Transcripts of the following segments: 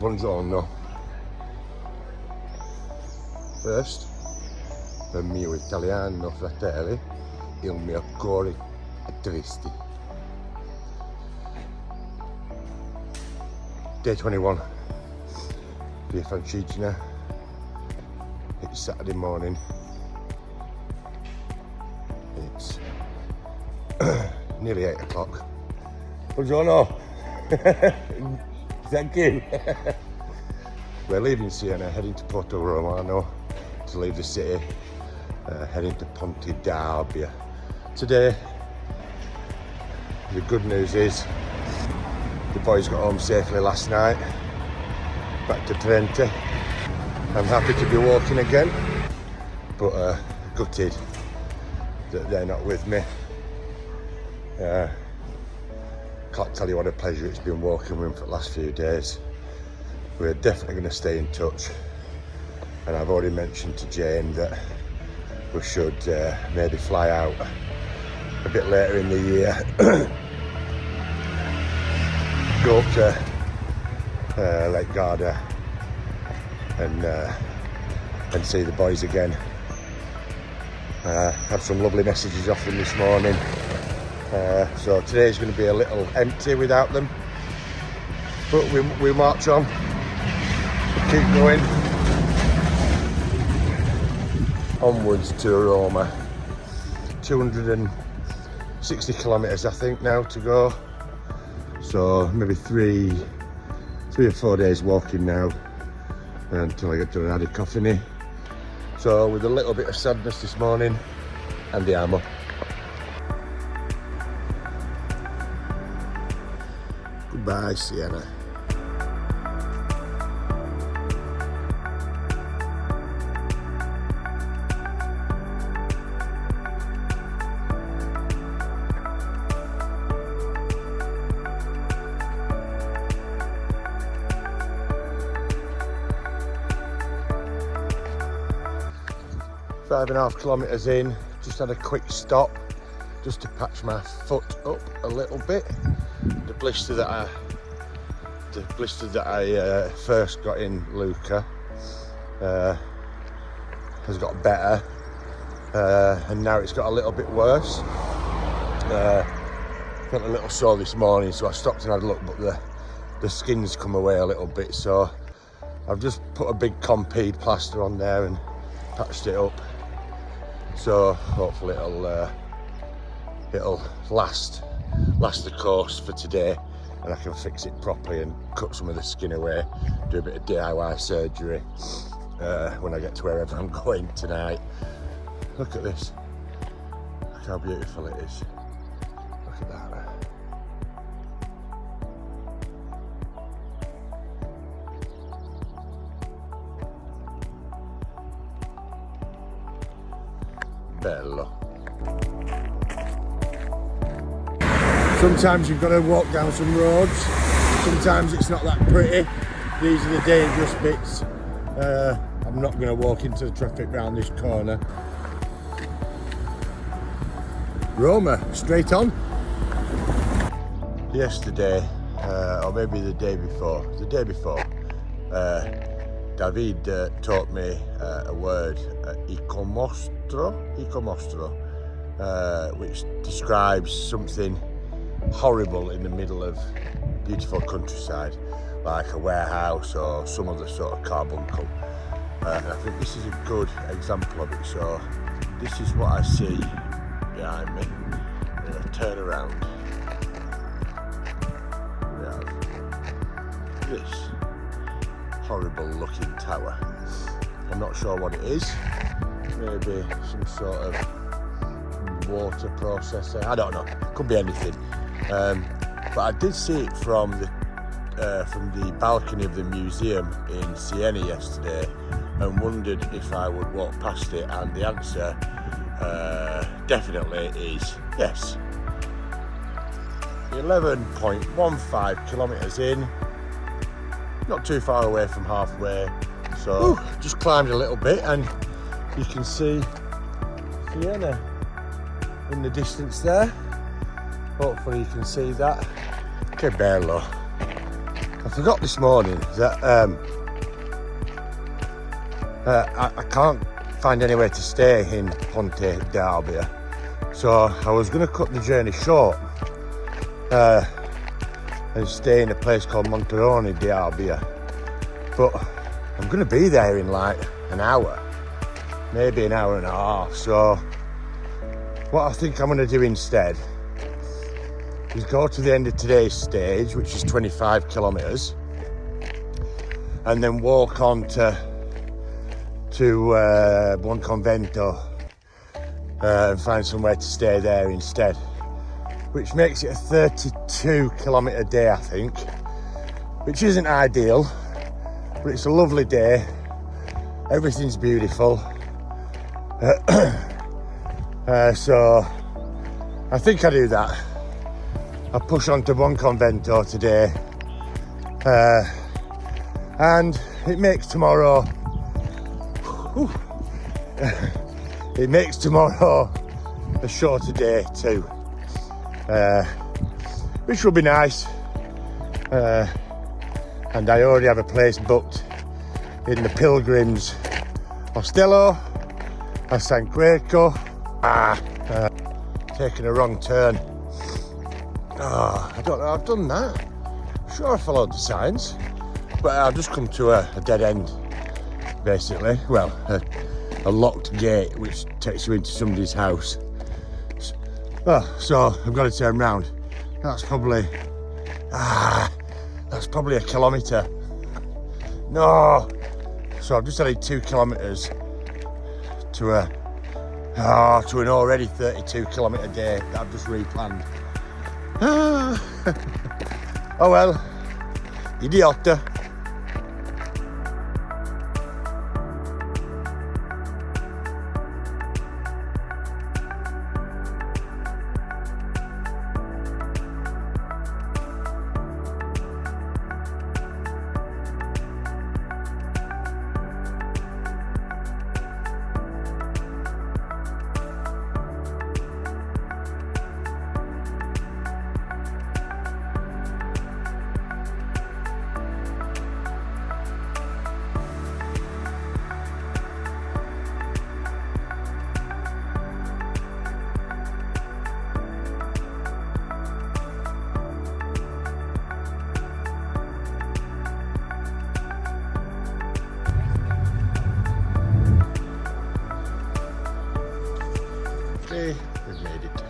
Buongiorno. First, per mio italiano fratelli, il mio cuore è triste. Day 21, via Francigena. It's Saturday morning. It's nearly 8 o'clock. Buongiorno. Thank you. We're leaving Siena, heading to Porto Romano to leave the city, heading to Ponte d'Arbia. Today, the good news is the boys got home safely last night, back to Trento. I'm happy to be walking again, but gutted that they're not with me. Can't tell you what a pleasure it's been walking with them for the last few days. We're definitely going to stay in touch, and I've already mentioned to Jane that we should maybe fly out a bit later in the year, go up to Lake Garda and see the boys again. Had some lovely messages off them this morning. So today's going to be a little empty without them, but we march on, we keep going onwards to Roma. 260 kilometres I think now to go, so maybe three or 4 days walking now until I get to Radicofini. So with a little bit of sadness this morning, andiamo. Goodbye, Siena. Five and a half kilometres in, just had a quick stop just to patch my foot up a little bit. The blister that I first got in Lucca has got better, and now it's got a little bit worse. Felt a little sore this morning, so I stopped and had a look, but the skin's come away a little bit, so I've just put a big Compeed plaster on there and patched it up. So hopefully it'll last the course for today, and I can fix it properly and cut some of the skin away, do a bit of DIY surgery when I get to wherever I'm going tonight. Look at this, look how beautiful it is, look at that. Bello. Sometimes you've got to walk down some roads, sometimes it's not that pretty. These are the dangerous bits. I'm not going to walk into the traffic round this corner. Roma, straight on. Yesterday, or maybe the day before, David taught me a word, icomostro, which describes something horrible in the middle of beautiful countryside, like a warehouse or some other sort of carbuncle. And I think this is a good example of it. So this is what I see behind me. I'm going to turn around. We have this horrible looking tower. I'm not sure what it is. Maybe some sort of water processor. I don't know. Could be anything. But I did see it from the balcony of the museum in Siena yesterday, and wondered if I would walk past it. And the answer definitely is yes. 11.15 kilometres in. Not too far away from halfway, so just climbed a little bit, and you can see Siena in the distance there. Hopefully you can see that. Che bello. I forgot this morning that I can't find anywhere to stay in Ponte d'Arbia, so I was going to cut the journey short and stay in a place called Monterone d'Arbia, but I'm going to be there in like an hour, maybe an hour and a half. So what I think I'm going to do instead is go to the end of today's stage, which is 25 kilometres, and then walk on to Buonconvento and find somewhere to stay there instead, which makes it a 32 kilometre day, I think, which isn't ideal, but it's a lovely day. Everything's beautiful. So I think I do that. I push on to Buonconvento today, and it makes tomorrow a shorter day too, which will be nice. And I already have a place booked in the Pilgrims Ostello at San Quirico. Taking a wrong turn. I don't know, I've done that. Sure, I followed the signs, but I've just come to a dead end, basically. Well, a locked gate which takes you into somebody's house. So I've got to turn round. That's probably a kilometre. No. So I've just added 2 kilometres to an already 32 kilometre day that I've just replanned. Oh well, idiota. We've made it.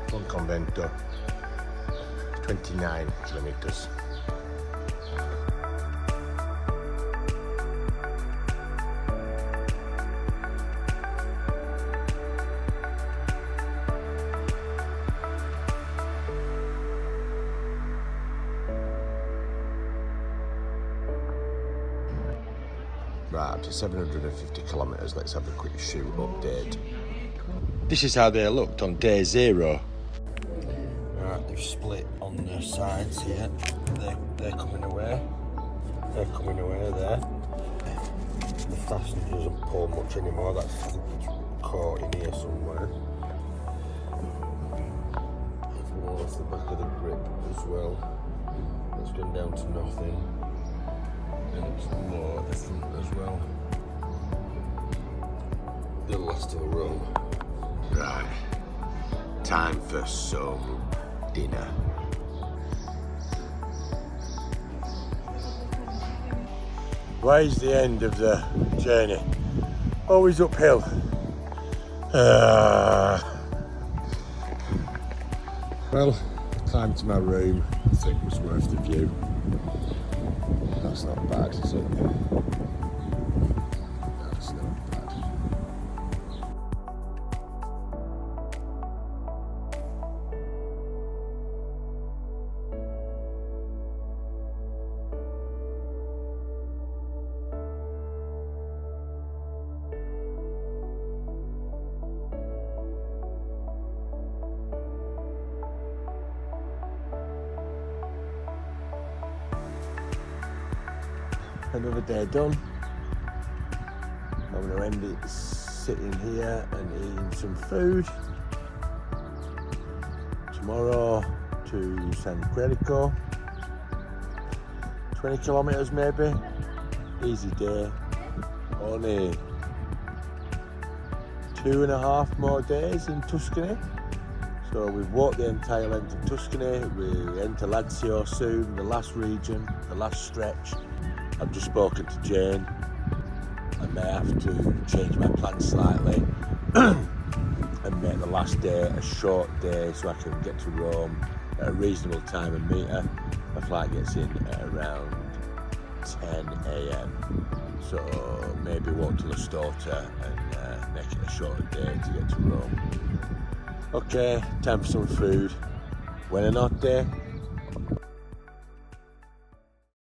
Buonconvento, 29 kilometres. Right, up to 750 kilometres. Let's have a quick shoot update. This is how they looked on day 0. Right, they've split on the sides here. They're coming away. They're coming away there. The fastener doesn't pull much anymore. That's, I think it's caught in here somewhere. There's one off the back of the grip as well. That's gone down to nothing. And it's more at the front as well. The last of the row. Right, time for some dinner. Why is the end of the journey always uphill? Well, time to my room. I think it was worth the view. That's not bad, is it? That's not bad. Another day done. I'm going to end it sitting here and eating some food. Tomorrow to San Quirico, 20 kilometres maybe. Easy day. Only 2.5 more days in Tuscany. So we've walked the entire length of Tuscany. We enter Lazio soon, the last region, the last stretch. I've just spoken to Jane. I may have to change my plans slightly and make the last day a short day so I can get to Rome at a reasonable time and meet her. My flight gets in at around 10 AM. So maybe walk to La Stota and make it a shorter day to get to Rome. Okay, time for some food. Buonanotte.